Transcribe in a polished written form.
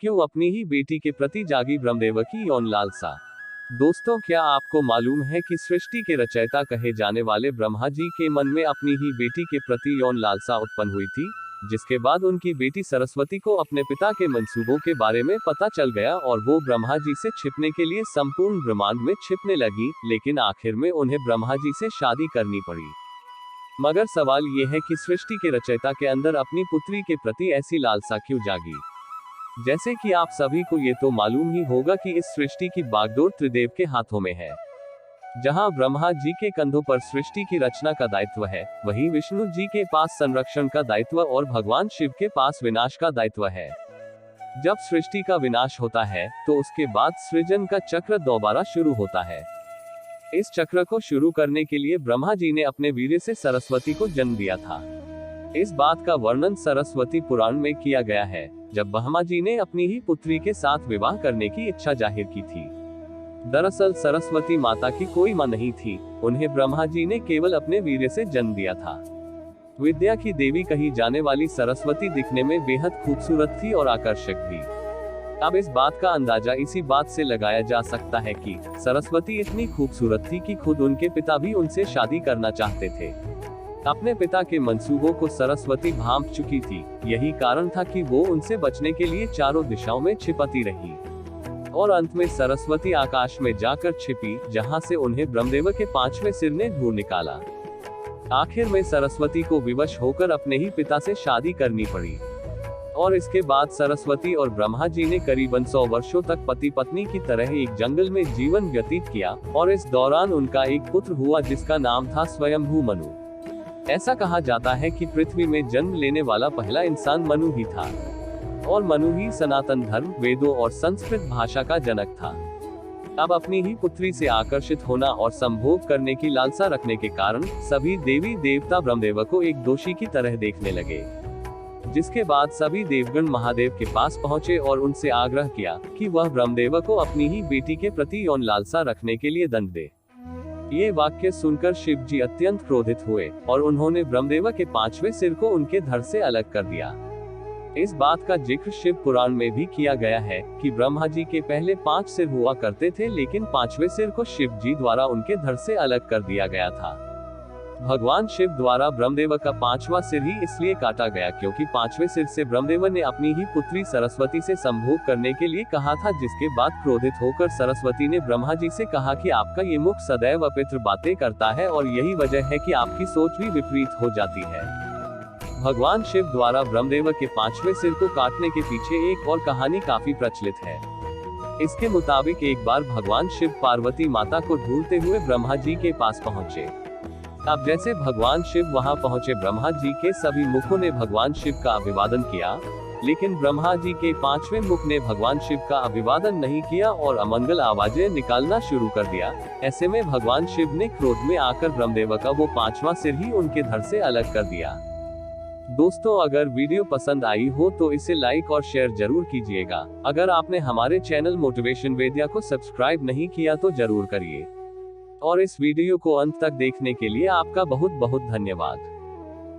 क्यों अपनी ही बेटी के प्रति जागी ब्रह्मदेव की यौन लालसा। दोस्तों, क्या आपको मालूम है कि सृष्टि के रचयिता कहे जाने वाले ब्रह्मा जी के मन में अपनी ही बेटी के प्रति यौन लालसा उत्पन्न हुई थी, जिसके बाद उनकी बेटी सरस्वती को अपने पिता के मंसूबों के बारे में पता चल गया और वो ब्रह्मा जी से छिपने के लिए संपूर्ण ब्रह्मांड में छिपने लगी, लेकिन आखिर में उन्हें ब्रह्मा जी से शादी करनी पड़ी। मगर सवाल ये है कि सृष्टि के रचयिता के अंदर अपनी पुत्री के प्रति ऐसी लालसा क्यों जागी। जैसे कि आप सभी को ये तो मालूम ही होगा कि इस सृष्टि की बागडोर त्रिदेव के हाथों में है। जहां ब्रह्मा जी के कंधों पर सृष्टि की रचना का दायित्व है, वहीं विष्णु जी के पास संरक्षण का दायित्व और भगवान शिव के पास विनाश का दायित्व है। जब सृष्टि का विनाश होता है तो उसके बाद सृजन का चक्र दोबारा शुरू होता है। इस चक्र को शुरू करने के लिए ब्रह्मा जी ने अपने वीर्य से सरस्वती को जन्म दिया था। इस बात का वर्णन सरस्वती पुराण में किया गया है, जब ब्रह्मा जी ने अपनी ही पुत्री के साथ विवाह करने की इच्छा जाहिर की थी। दरअसल सरस्वती माता की कोई मां नहीं थी, उन्हें ब्रह्मा जी ने केवल अपने वीर्य से जन्म दिया था। विद्या की देवी कही जाने वाली सरस्वती दिखने में बेहद खूबसूरत थी और आकर्षक भी। अब इस बात का अंदाजा इसी बात से लगाया जा सकता है कि सरस्वती इतनी खूबसूरत थी कि खुद उनके पिता भी उनसे शादी करना चाहते थे। अपने पिता के मंसूबों को सरस्वती भांप चुकी थी, यही कारण था कि वो उनसे बचने के लिए चारों दिशाओं में छिपती रही और अंत में सरस्वती आकाश में जाकर छिपी, जहां से उन्हें ब्रह्मदेव के 5वें सिर ने ढूंढ निकाला। आखिर में सरस्वती को विवश होकर अपने ही पिता से शादी करनी पड़ी और इसके बाद सरस्वती और ब्रह्मा जी ने करीबन 100 वर्षों तक पति पत्नी की तरह एक जंगल में जीवन व्यतीत किया और इस दौरान उनका एक पुत्र हुआ जिसका नाम था स्वयंभू मनु। ऐसा कहा जाता है कि पृथ्वी में जन्म लेने वाला पहला इंसान मनु ही था और मनु ही सनातन धर्म, वेदों और संस्कृत भाषा का जनक था। अब अपनी ही पुत्री से आकर्षित होना और संभोग करने की लालसा रखने के कारण सभी देवी देवता ब्रह्मदेव को एक दोषी की तरह देखने लगे, जिसके बाद सभी देवगण महादेव के पास पहुंचे और उनसे आग्रह किया कि वह ब्रह्मदेव को अपनी ही बेटी के प्रति यौन लालसा रखने के लिए दंड दे। ये वाक्य सुनकर शिव जी अत्यंत क्रोधित हुए और उन्होंने ब्रह्मदेव के 5वें सिर को उनके धड़ से अलग कर दिया। इस बात का जिक्र शिव पुराण में भी किया गया है कि ब्रह्मा जी के पहले 5 सिर हुआ करते थे, लेकिन 5वें सिर को शिव जी द्वारा उनके धड़ से अलग कर दिया गया था। भगवान शिव द्वारा ब्रह्मदेव का 5वां सिर ही इसलिए काटा गया क्योंकि 5वें सिर से ब्रह्मदेव ने अपनी ही पुत्री सरस्वती से संभोग करने के लिए कहा था, जिसके बाद क्रोधित होकर सरस्वती ने ब्रह्मा जी से कहा कि आपका ये मुख सदैव अपवित्र बातें करता है और यही वजह है कि आपकी सोच भी विपरीत हो जाती है। भगवान शिव द्वारा ब्रह्मदेव के 5वें सिर को काटने के पीछे एक और कहानी काफी प्रचलित है। इसके मुताबिक एक बार भगवान शिव पार्वती माता को ढूंढते हुए ब्रह्मा जी के पास पहुंचे। अब जैसे भगवान शिव वहां पहुंचे, ब्रह्मा जी के सभी मुखों ने भगवान शिव का अभिवादन किया, लेकिन ब्रह्मा जी के 5वें मुख ने भगवान शिव का अभिवादन नहीं किया और अमंगल आवाजें निकालना शुरू कर दिया। ऐसे में भगवान शिव ने क्रोध में आकर ब्रह्मदेव का वो 5वां सिर ही उनके धड़ से अलग कर दिया। दोस्तों, अगर वीडियो पसंद आई हो तो इसे लाइक और शेयर जरूर कीजिएगा। अगर आपने हमारे चैनल मोटिवेशन वेदिया को सब्सक्राइब नहीं किया तो जरूर करिए और इस वीडियो को अंत तक देखने के लिए आपका बहुत बहुत धन्यवाद।